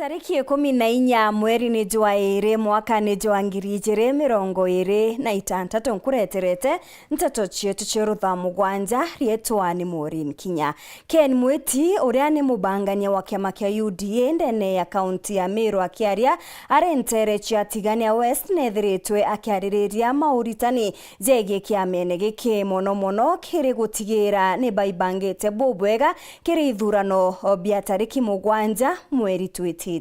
Tariki 14 mweri ni jwa ere mwaka ni jwa ngiri ijere mirongo ere na itantatu nkureterete ntato chietu chirutha mugwanja rietwa ni Maureen Kinya. Ken Mwiti uria ni mubangania wa kiama kia UDA ndene ya kaunti ya Meru akiaria arentere chia Tigania West nethiritwe akiariria mauritani jege kiamene giki mono kiri gutigira ni baibangite bubwega kiri ithurano bia tariki mugwanja mweri twitite.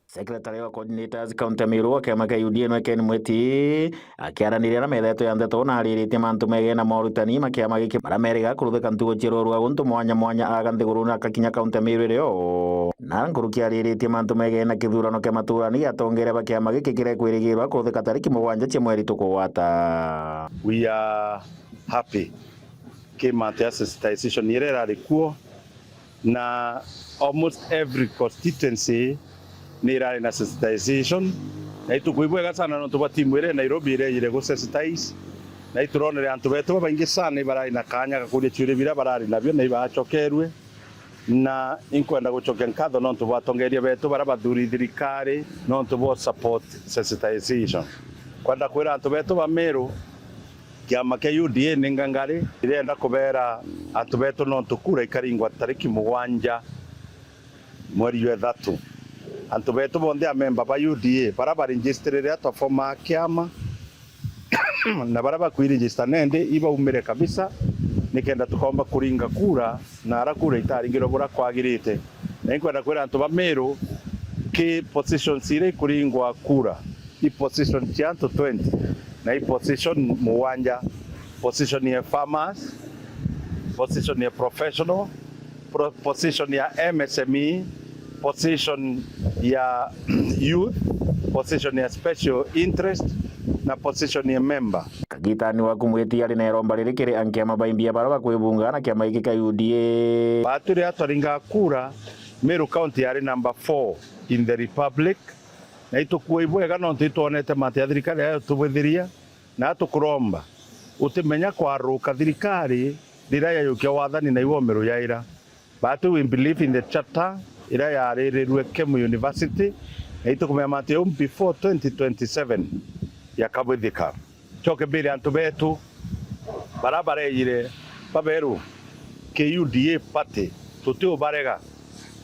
Secretary wa Coordinators County ya Meru akiama kia UDA no Ken Mwiti akiaraniria na metha ya ndeto na ariritie mantu mege na morutani makiama giki maramerega kuruthika ntugo chirorwa guntu mwanya aganthiguru na kakinya County ya Meru rio na nguruki ariritie mantu mege na kithurano kia maturani atongere bakiama giki kirekwirigirwa kuruthika tariki mugwanja cia mweri tukugwata. We are happy kimate sensitization irera rikuo na almost every constituency nira na sensitization na itukuibwega sana no tubatimu ire Nairobi ire go sensitize na ituronere antu betu baingi sana ibara ina kanya gakuria chire bira barari nabyo na ibachokerwe na inkwenda guchokia nkatho no tubatongeria betu bara bathuri thirikari no tubo support sensitization kwenda kwira antu betu ba Meru kiama kia UDA ningangari irenda kubera antu betu no tukura ikaringwa tariki mugwanja mweri wa thatu antu betu bonde amemba ba UDA bara baregistrere ato forma kiama na bara bakuiregister nende iba umire kabisa nikenda tukomba kuringa kura na ara kura itaringiro bura kwagirite nenkwenda kwera antu ba Meru ki position sire kuringwa kura i position chanto 20 na i position muwanja position ya farmers position ya professional position ya MSME position ya youth position ya special interest na position ya member. Kagitani wa Kumwiti ari na romba ririkire ankiama baimbia baraba kwibunga na kiama giki ka UDA baturi atwaringa kura Meru County ari number 4 in the republic na itukuibwega no ntitwonete mate ya thirikari ayo tubithiria na tukuromba utimenya kwaruka thirikari diraya yukia wathani na iwo Meru yaira but we believe in the charter ira yarirwe Kemu University na itukumenya mate before 2027 yakabwithika choke bili antu betu barabara ire baberu ke UDA party tutio barega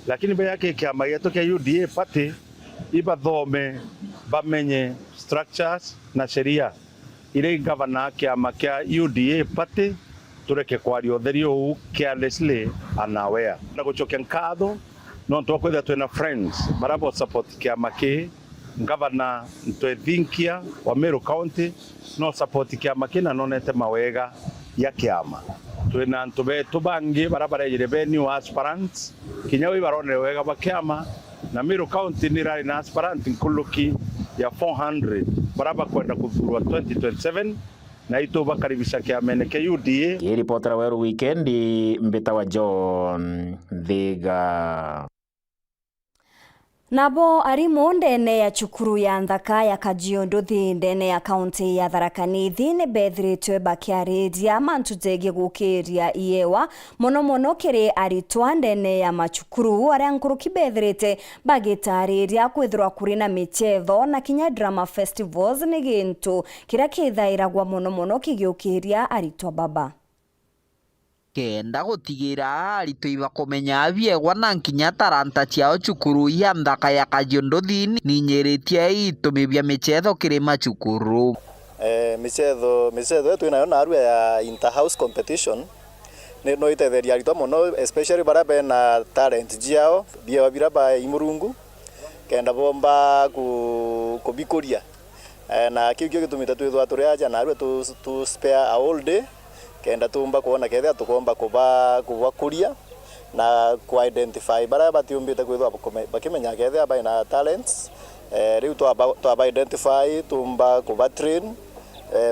lakini be yake kiama yetu ke UDA party ibathome bamenye structures na sheria ile governor kiama kia UDA party tureke kwario therio carelessly unaware na guchokia nkatho no twakwetha twena friends barabo support kiama ki governor ntwethinkia wa Meru County no support kiama kina no nete mawega ya kiama twena antu betu bangi barabara ire be new aspirants kinyawi barone wega ba kiama na Meru County ni rari na aspirant nkuluki ya 400 baraba kwenda kuthurwa 2027 na ito bakaribisha kiamene ke UDA. Hii reporter wa weekend Mbita wa John Thiga. Nabo arimo ndene ya chukuru ya Nthaka ya Kajiado ndene ya kaunti ya Tharaka Nithi ni bethiritwe bakiariria mantu jegi gukiria iewa mono kiri aritwa ndene ya machukuru aria nkuruki bethirite bagitariria kwithirwa kuri na michetho na kinya drama festivals ni gintu kiria kithairagwa mono kigiukiria aritwa baba kenda gutigira aritu ibakomenya biegwa na nkinya taranta ciao cukuru ya Nthaka ya Kajiado ninyiritie itumibia michetho kiri machukuru michetho twinayo na arua ya inter-house competition no itetheria aritu mono especially bara bena talent jiao bia bira ba imurungu kenda bomba kubikuria na kigyo gitumita twithwa turi aja na arua to spare a whole day kenda tumba kuona kethe tukomba kubakuria na ku identify bara batiumbite kwithwa bakimenya kethe aba na talents riu to identify tumba kuba train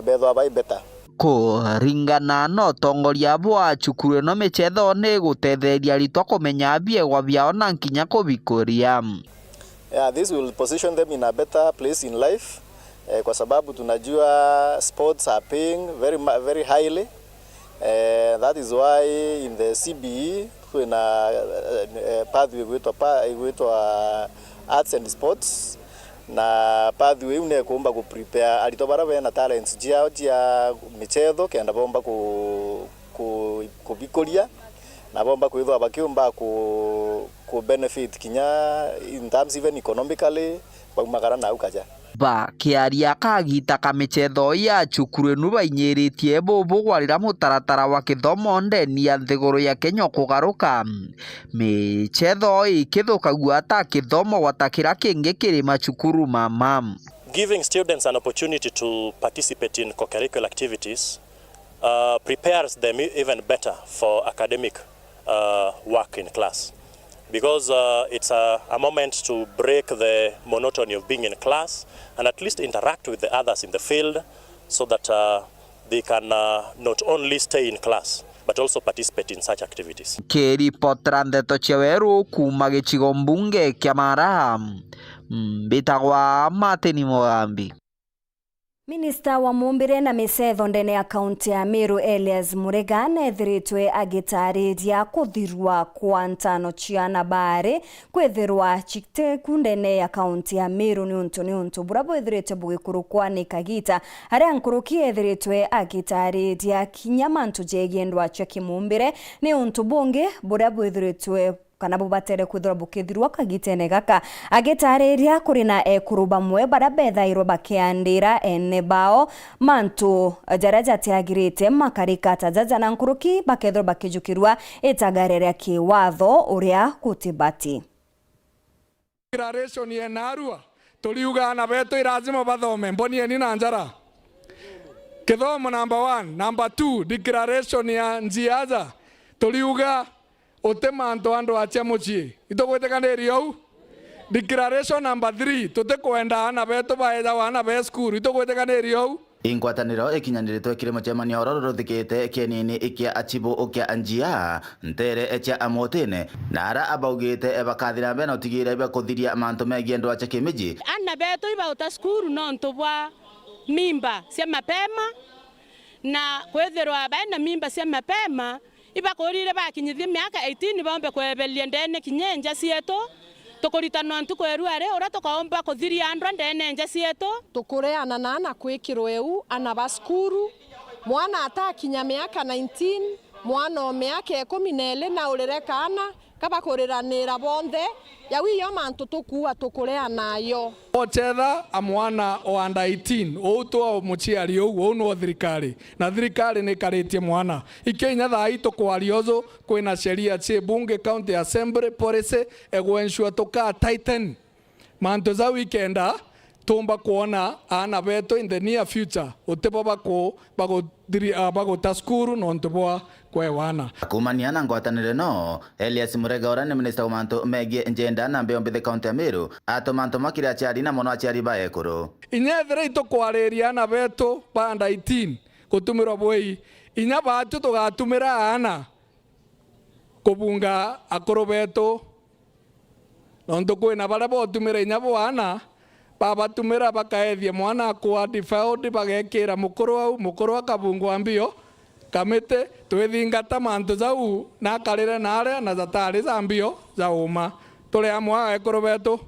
betho aba beta kuringana no tongoria bwa chukuru no mechetho ni gutetheria ritwa kumenya biegwa biao na nkinya kubikuria. This will position them in a better place in life kwa sababu tunajua sports are paying very highly. That is why in the CBE twina pathway gwitwa arts and sports na pathway iu ne kumba ku prepare arito bara bena talents jiao jia michetho kenda bomba kubikoria na bomba kwithwa bakiumba ku benefit kinya in terms even economically bagumagara na ukaja ba kiaria kagita kamichetho ya cukuru enu bainyiritie bobo gwarira mutaratara wa kithomo ndeni ya thiguru ya Kenya kugaruka michetho ikithukagua ata kithomo watakira kingi kiri macukuru mama. Giving students an opportunity to participate in co-curricular activities prepares them even better for academic work in class, because it's a moment to break the monotony of being in class and at least interact with the others in the field, so that they can not only stay in class but also participate in such activities. Keri Potrandeto Cheweru kuma gicigo mbunge kia Mara bitagwa Martin Mogambi. Minista wa mumbire na misetho ndene ya kaunti ya Meru Elias Murega nethiritwe agitariria kuthirwa kwa ntano ciana bare kwithirwa chikte kundene ya kaunti ya Meru ni untu burabo ithirite bugikuru kwa nikagita aria nkuruki ethiritwe agitariria kinyamantu jegendwa cha kimumbire ni untu bunge burabo ithirite kana bubatere kwithirwa bukithirwa kagitene gaka agitariria kuri na ekuru bamwe bara bethairwo bakiandira ene bao mantu jaraja tiagirite makarika tajaja na nkuruki bakethirwa bakijukirwa itagarere kiwatho uria kutibati declaration ye narua tuliuga na beto irazima bathome mboni ni na njara kithomo number 1 number 2 declaration ya njiaza tuliuga otemanto ando acha muchi itogwetekanirio declaration number 3 tutekwenda ana beto baeja wana be school itogwetekanirio ingwataniro ikinyaniritwe kirimo chemanio rorothikite kienini ikia achibo ukia anjia ntere echa amotene nara abaugite bakathira bena utigire be kuthiria manto megie ndo acha kimiji ana beto iba uta school no ntobwa mimba cia mapema na kwethirwa bena mimba cia mapema iba korire bakinyithie miaka 18 bombe kwebelia ndene kinyenja cieto tukuritana ntukweruare ura tukaomba kuthiria andwa ndene nja cieto tukureana na kwikirwo eu ana baskuru mwana atakinya miaka 19 mwana o miaka 12 na urire kana kabakuriranira bonthe yawiyo mantu tukua tukureana yo ochetha amwana o under 18 outwa muchiari ou no thirikari na thirikari ni karitie mwana ikenya thai tukwariotho kwina sheria cie bunge county assembly policy egwensure tuka tighten mantu za weekenda tumba kuona ana beto in the near future utebo bago taskuru no ntobwa kwewana kumania na ngwatanire no Elias Murega ora ni minister wa manto megie njenda na mbeombe the county Meru ato manto makira achari na mono achari baekuru inyethere itokwariria ana beto banda 18 gutumira boi inya batu tugatumira ana kubunga akoro beto nondo kwina bara botumira inya bwana babatumira bakaethia mwana kwa default bagekira mukuru akabungu ambio kamete twithingata mantu zau na karire nare na zatari zambio za uma tuli amwa ekuru betu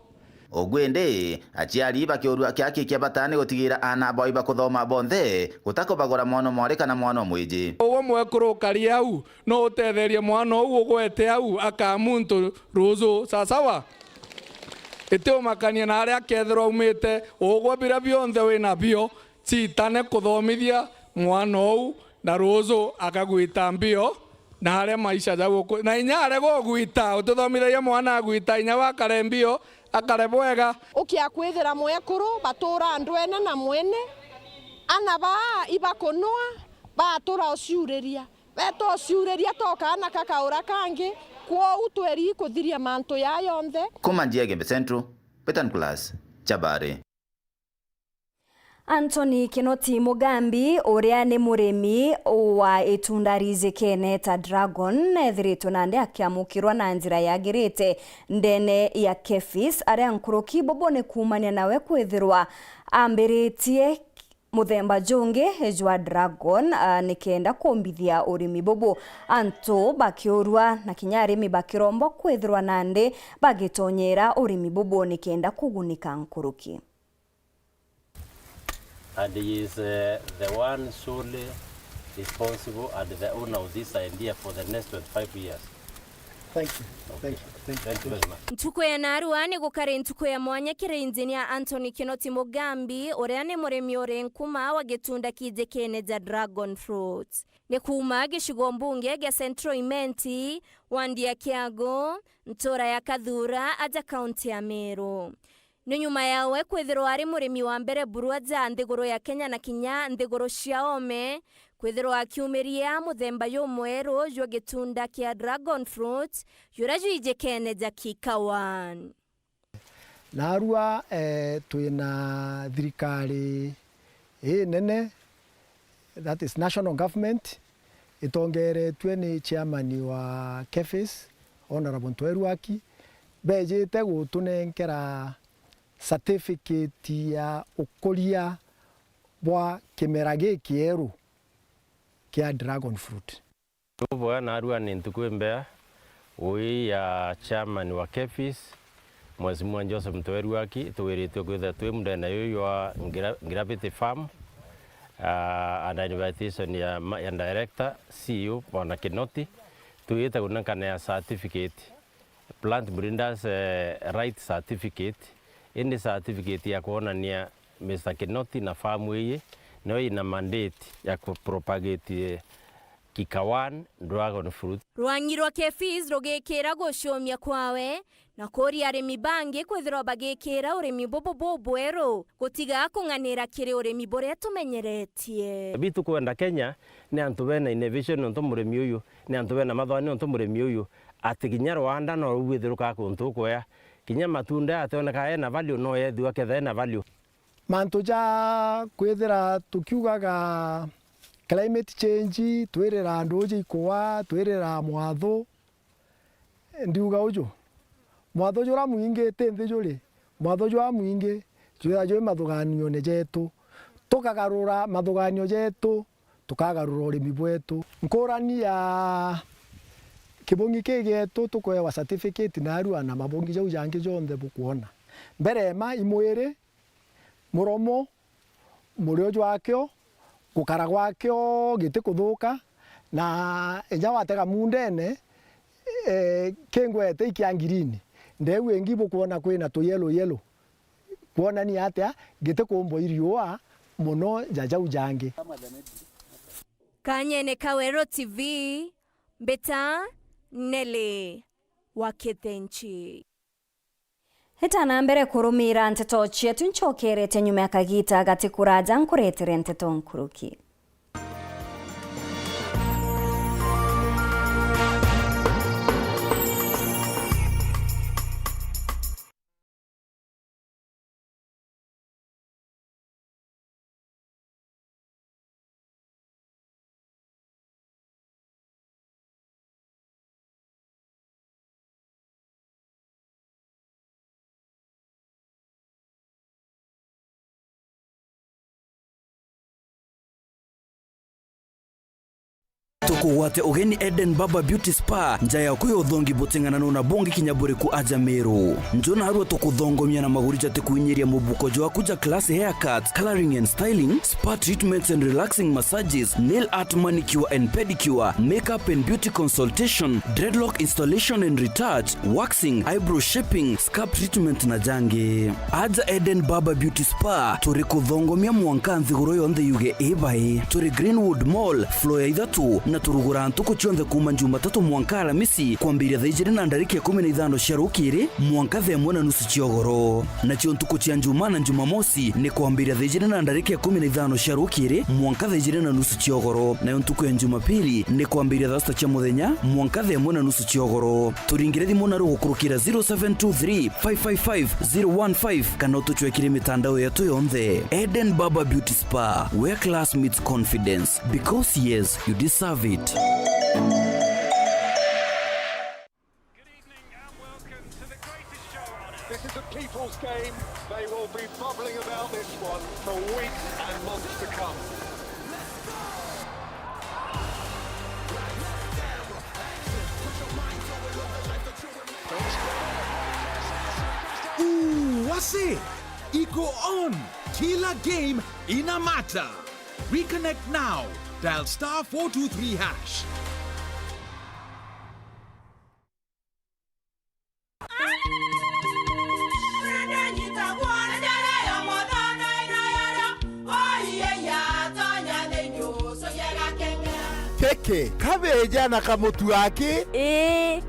ogwende achiari bakiorua kiakikia batani gutigira ana boi bakuthoma bonthe gutako bagora mwana mwari kana mwana mwiji owo mwekuru kari au no utetherie mwana ou ugwete au akamuntu ruzu sasawa ete umakania na aria kethero umite ugwabira bionthe wina bio citane kuthomithia mwana ou na ruzu akagwita mbio na aria maisha jago na inya aria gogwita ututhomithagia mwana agwita inya wakare mbio akare bwega ukia kwithira mwekuru batura ndwene na mwene ana ba ibakonwa batura ociureria beto ociureria toka na kakaura kangi kwa utweri kuthiria manto ya yonthe kumanjia Gembe Central Petan Class Chabare Anthony Kinoti Mugambi uria ni murimi wa itunda rizikene ta dragon ethiritwe nande akiamukirwa na njira yagirite ndene ya Kefis aria nkuruki bobo ne kumania nawe kwithirwa ambiritie muthemba jungi jwa dragon nikenda kumbithia urimi bubu antu bakiurwa na kinya arimi bakirombo kwithirwa nandi bagitonyera urimi bubu nikenda kugunika nkuruki. And he is the one solely responsible and the owner of this idea for the next 25 years. Thank you. Okay. Thank you very much. Ntuko ya narua ni gukare ntuko ya mwanya kire engineer Anthony Kinoti Mugambi uria ni murimi uri nkuma wa gitunda kije kene ja dragon fruit. Ni kuma gicigo mbunge gya Central Imenti, Wandia Kiago, Ntora ya Kathura aja kaunti ya Meru. Ni nyuma yawe kwithirwa ari murimi wa mbere burua ja nthiguru ya Kenya na kinya nthiguru cia ome kwithirwa akiumiria muthemba yomweru jwa gitunda kia dragon fruit yura juje kene ja kikawan. Narua tuina thirikari nene, that is national government, itongeretwe ni chairman wa KEPHIS Honorable Ntweruaki bejete gutunenkera certificate ya ukoria bwa kimera gikieru kia dragon fruit. Tuvo narua ni ntuko mbea ui ya chairman wa KEPHIS Mheshimiwa Joseph Ntweruaki tuwiritwe kwitha twi mundena yuyu wa Gravity Farm and invitation ya director CEO Bwana Kinoti tuwita kunankana ya certificate plant breeders right certificate. Ini certificate ya kuonania Mr. Kinoti na farm hii no ina mandate ya kupropagate kikawan dragon fruit. Rwanyirwa KEPHIS rugikira gucumia kwawe na kuri arimi bangi kwithirwa bagikira urimi bobo ero gutiga kunganira kiri urimi bore tumenyeretie. Bitu kwenda Kenya ni antu bena innovation onto murimi uyu ni antu bena mathani onto murimi uyu atiginya Rwanda no rwithiruka kuntu koya kinya matunda atoneka ena value no yethua ketha ena value. Mantu ja kwithira tukiugaga climate change twirira andu ikwa twirira mwatho ndiuga uju mwatho jura mwingi tindi juri mwatho jwa mwingi jura jo mathuganio ne jetu tukagarura mathuganio jetu tukagarura urimi bwetu nkorani ya kibongi kigetu tukoewa certificate na arua na mabongi jau jangi jonthe bukuona mbere ma imwire muromo murio jwakyo gukara gwakyo gite kuthuka na eja watega mundene kengwete ikiangirini ndewe ngibo kuona kwina to yellow kuona ni atia gite kumbo iriwa muno jajau jangi. Kanyene Kawero TV Beta Nele Waketenchi. Hitana mbere kurumira nteto chietu nchokerete nyuma ya kagita gati kuraja nkuretere nteto nkuruki. Tukuwate ugeni Eden Baba Beauty Spa njaya kuyo uthongi butingana na bongi kinyabure ku aja Meru njona harua tukuthongomia na magurija tekuinyeria mubuko jwa kuja class haircuts, coloring and styling, spa treatments and relaxing massages, nail art, manicure and pedicure, makeup and beauty consultation, dreadlock installation and retouch, waxing, eyebrow shaping, scalp treatment na jange. Aja Eden Baba Beauty Spa turi kuthongomia mwanka nthiguro yonthe yuge ebae turi Greenwood Mall floor ya ithatu na turugura ntuko chionde kuma Jumatatu mwanka Alamisi kwambiria thaa 15 cia rukiri mwanka thaa 1:30 ciogoro na chio ntuko cia Njuma na Jumamosi ni kwambiria thaa 15 cia rukiri mwanka thaa 1:30 ciogoro na ntuko ya Jumapili ni kwambiria thaa 6 cia muthenya mwanka thaa 1:30 ciogoro turingire thimu na rugukurukira 0723 555 015 kana tuchwekire mitandao yetu yonthe. Eden Baba Beauty Spa, where class meets confidence, because yes, you deserve it. Good evening and welcome to the greatest show on earth. This is the People's close game. They will be bubbling about this one for weeks and months to come. Wase, iko on. Kila game inamata. Reconnect now. Dial *423#. Keke, kabeja na kamutu wake.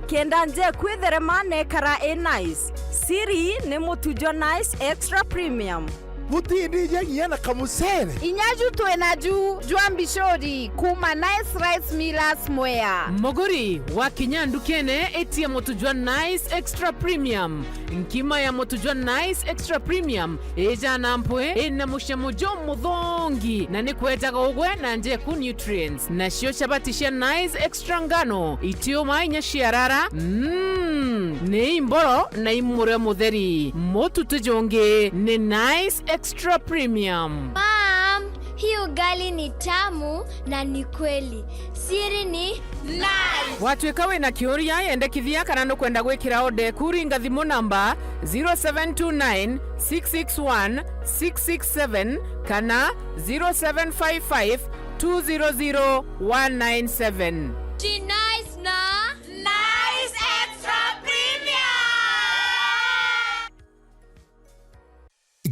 Kenda nje kwitherema nekara nice. Siri ni mutujo nice extra premium. Mutindi ngia na kamusere. Inyaju tuenaju juambishori kuma nice rice millers mwea. Moguri wa kinyandu kene eti ya motujwa nice extra premium. Nkima ya motujwa nice extra premium eja nampwe ena mushamujo mudhongi na ni kweta gogwe na nje ku nutrients na shio shabatisha nice extra ngano itio mainya shiarara ne imboro na imure mutheri motu tujonge ne nice extra premium. Mom, hii ugali ni tamu na ni kweli. Siri ni nice. Watwekawe na kioria ende kithia kana no kwenda gwikira ode kuringa thimu namba 0729 661 667 kana 0755 200 197. Ji nice na nice extra premium.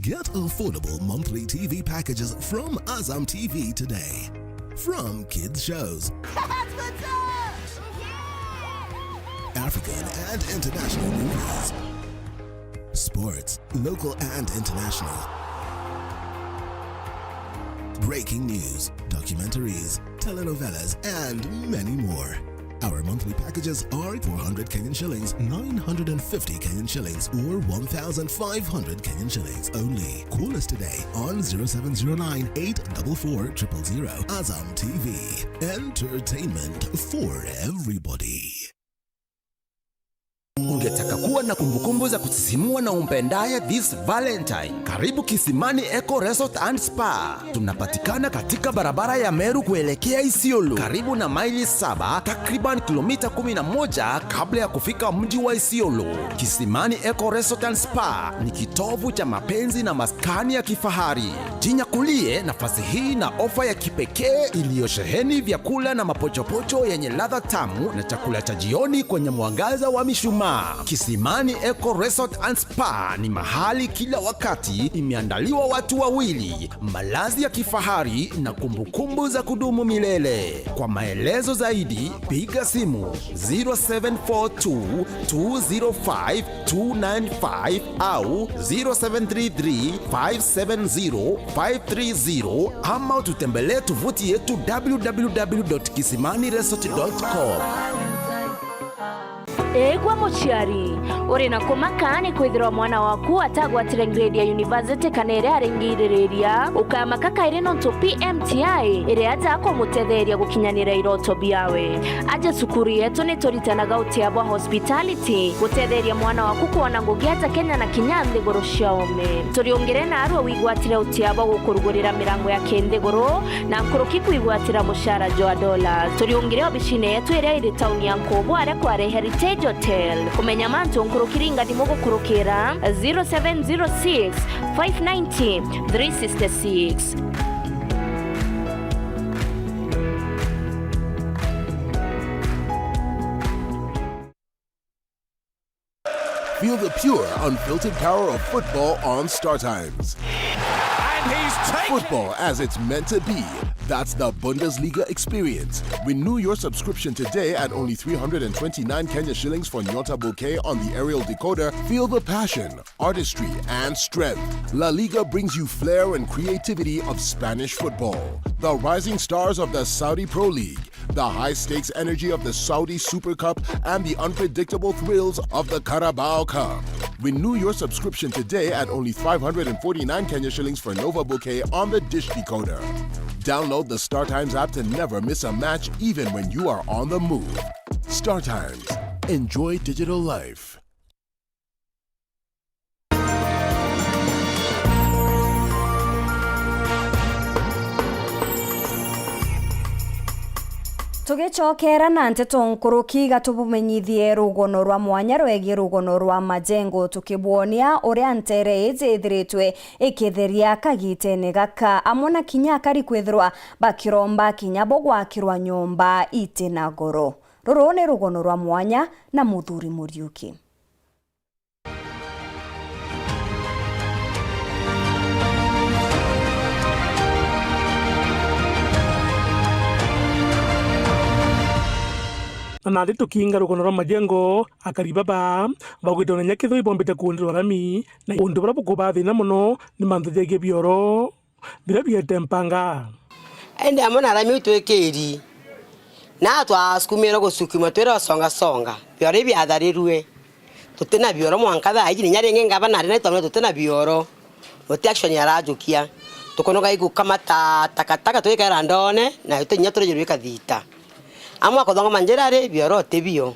Get affordable monthly TV packages from Azam TV today. From kids shows, African and international movies, sports, local and international, breaking news, documentaries, telenovelas, and many more. Our monthly packages are 400 Kenyan shillings, 950 Kenyan shillings, or 1,500 Kenyan shillings only. Call us today on 0709 844 000. Azam TV. Entertainment for everybody. Ungetaka kuwa na kumbukumbu za kusisimua na umpendaye this Valentine? Karibu Kisimani Eco Resort and Spa. Tunapatikana katika barabara ya Meru kuelekea Isiolo, karibu na maili 7, takriban kilomita 11 kabla ya kufika mji wa Isiolo. Kisimani Eco Resort and Spa ni kitovu cha mapenzi na maskani ya kifahari. Jinyakulie nafasi hii na ofa ya kipekee iliyosheheni vyakula na mapochopocho yenye ladha tamu na chakula cha jioni kwenye mwangaza wa mishumaa. Kisimani Eco Resort and Spa ni mahali kila wakati imeandaliwa watu wawili, malazi ya kifahari na kumbukumbu za kudumu milele. Kwa maelezo zaidi piga simu 0742 205 295 au 0733 570 530 ama tutembelee tovuti yetu www.kisimaniresort.com. Egwa muciari uri na kumakani kwithirwa mwana waku atagwatire grade ya university kana ire aringiriria ukamaka kaire nonto PMTI ire atako mutetheria gukinyanira iroto biawe aje cukuru yetu ni turitanaga utiabwa hospitality gutetheria mwana waku kuona ngugiata Kenya na Kinyanthi goro ciaome turiongere na arwa wigwatire utiabwa gukurugurira mirango ya Kendegoro na kuruki kwigwatira mushara jo dollars turiongere obishine yetu ire iri town ya Nkobo are kware Heritage Hotel kumenya mantu nkurukiringa ndimo kurukira 0706 590 366. Feel the pure, unfiltered power of football on Star Times. And he's taken Football as it's meant to be. That's the Bundesliga experience. Renew your subscription today at only 329 Kenya shillings for Nyota Bouquet on the aerial decoder. Feel the passion, artistry, and strength. La Liga brings you flair and creativity of Spanish football. The rising stars of the Saudi Pro League, the high-stakes energy of the Saudi Super Cup, and the unpredictable thrills of the Carabao Cup. Renew your subscription today at only 549 Kenya shillings for Nova Bouquet on the Dish Decoder. Download the Star Times app to never miss a match, even when you are on the move. Star Times. Enjoy digital life. Tugicokera na nteto nkuruki gatubumenyithie rugono rwa mwanya rwegie rugono rwa majengo tukibwonia uria ntere ithithiritwe ikitheria kagitene gaka amona kinya kari kwithirwa bakiromba kinya bogwakirwa nyumba itina goro. Ruru ni rugono rwa mwanya na Muthuri Muriuki. Na rito kinga rugono rwa majengo akaribaba bagwitona nyakitho ibombete kundirwa rami na undu bara bukuba thina muno ni mantu thege bioro bira biete mpanga ende amona rami utwekeri na twasukumira gusukuma twera songa bioro biatharirwe tutena bioro mwankatha aiji nyarenge ngaba na rina twamwe tutena bioro oti action yarajukia tukonoga igu kama takataka twekera ndone na tutenya turejerwe thita amwa kodonga manjerare bioro tebio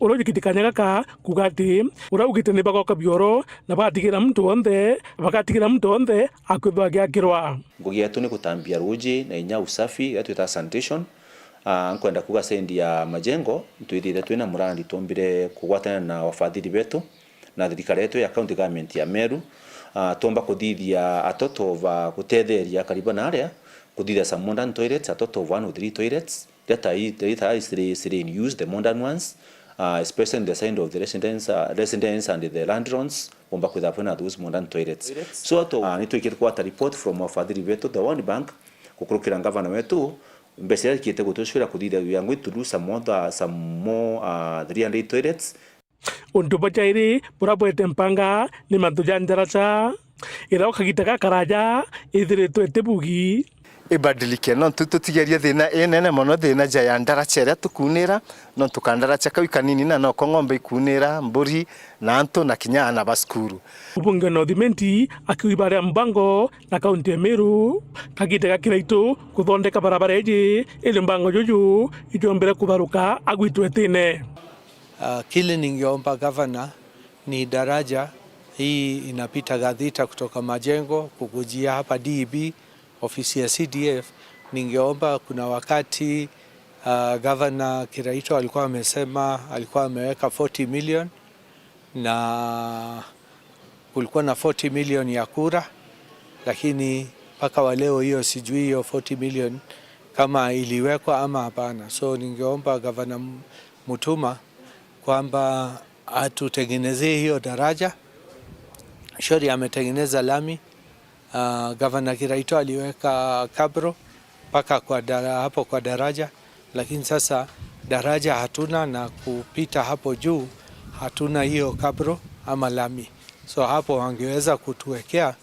uro jikitikanya gaka kugati uraugite ne bagoka bioro na batigira mtu onde bakatigira mtu onde akwithwa gyakirwa ngugi yetu ni kutambia ruji na inya usafi yetu ta sanitation nkwenda kuga sendi ya majengo twithire twina murandi tombire kugwatana na wafadhili betu na thirikari yetu ya county government ya Meru tomba kuthithia atoto va kutetheria karibu na area kuthithia some modern toilets atoto 1 or 3 toilets that is in use, the modern ones, especially in the side of the residents and the landlords, omba kuthapana those modern toilets. So need to get a report from our father Riveto, the World Bank, kukurukira governor wetu, mbesera kiete kutoshira kudida, we are going to do some more 300 toilets. Untu bachairi purabwete mpanga ni mantujanjaracha ira ukagitaka karaja ithiritwe etebugi ibadilike no tutigerie thina enene mono thina jaya ndaracha ria tukunira no tukandaracha kawi kanini na no kong'ombe ikunira mburi na anto na kinya na baskuru ubunge no thimenti akiwibara mbango na kaunti ya Meru kagiteka kiraitu kuthondeka barabara eji ile mbango juju ijombere kubaruka agwitwe tine. Kile ningeomba gavana ni daraja hii inapita Gathita kutoka majengo kukujia hapa DEB ofisi ya CDF. Ningeomba kuna wakati gavana Kiraito alikuwa amesema alikuwa ameweka 40 million na kulikuwa na 40 million ya kura, lakini mpaka wa leo hiyo sijui hiyo 40 million kama iliwekwa ama hapana. So ningeomba gavana Mutuma kwamba atutengenezee hiyo daraja. Shori ametengeneza lami. Gavana Kiraito aliweka kabro paka kwa hapo kwa daraja, lakini sasa daraja hatuna na kupita hapo juu hatuna hiyo kabro ama lami. So hapo wangeweza kutuwekea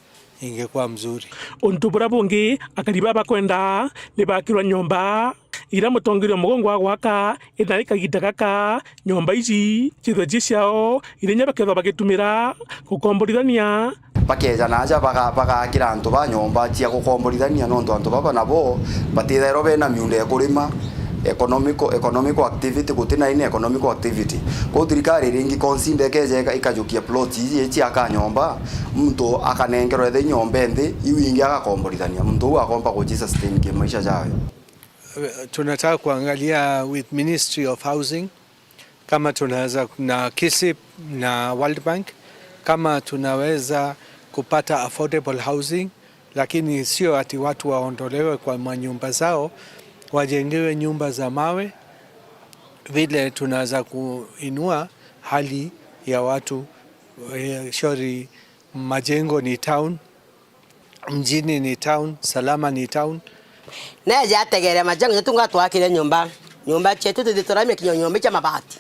ingekuwa mzuri. Untubura bungi akaribaba kwenda libakirwa nyomba ira mutongirio mugongo wa gwaka itharika gitakaka nyomba ici cithwe ciao irenya bakethwa bagitumira gukomborithania bakeja naja bagakira antu ba nyomba cia gukomborithania no antu baba nabo batithero bena miunde ya kurima economic activity gutina ine economic activity ko thirikari ringi consinde keje ikajukia plot ici cia ka nyomba mtu akanengerwa the nyomba ndi iwingi agakomborithania mtu akomba kuji sustain maisha yao. Tunataka kuangalia with Ministry of Housing kama tunaweza na KISIP na World Bank kama tunaweza kupata affordable housing, lakini sio ati watu waondolewe kwa manyumba zao, wajengewe nyumba za mawe. Vile tunaweza kuinua hali ya watu. Shori majengo ni town, mjini ni town, Salama ni town. Neja ategere majengo tunga twakire nyumba chetu tuditorame kinyo nyumba cha mabati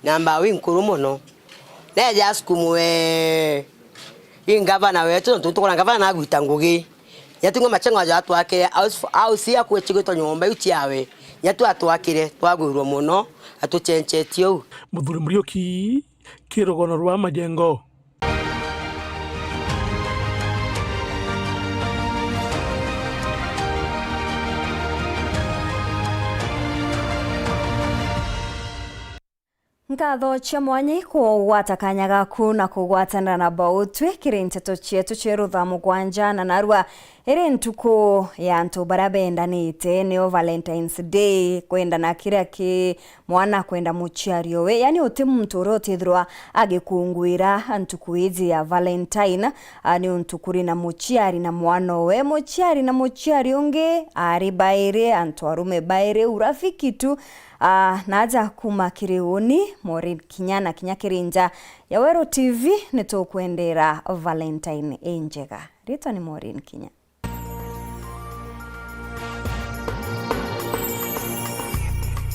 namba winkuru muno neja askumwe ingavana wetu tutukona gavana agwita ngugi yatunga machengo aja atwakire au sia kwechigito nyumba uchiawe yatu atwakire twagwirwo muno atuchenchetio. Muthuri Muriuki, kirogono rwa majengo. ngatho cia mwanyi kugwata kanya gaku na kugwatanira na bautwe kiri nteto cietu cia mugwanja na narua iri ntuku ya antu baria bendanite nio Valentine's Day kwenda na kira ki mwana kwenda muciari we yani uti muntu uria utithirwa agikungwira ntuku izi ya Valentine ni ntukuri na muciari na mwana we muciari na muciari ungi ari baire antu arume baire urafiki tu naja kuma kiriuni Maureen Kinya na Kinya Kirinja ya Wero TV nitukwendera Valentine njega. Rito ni Maureen Kinya.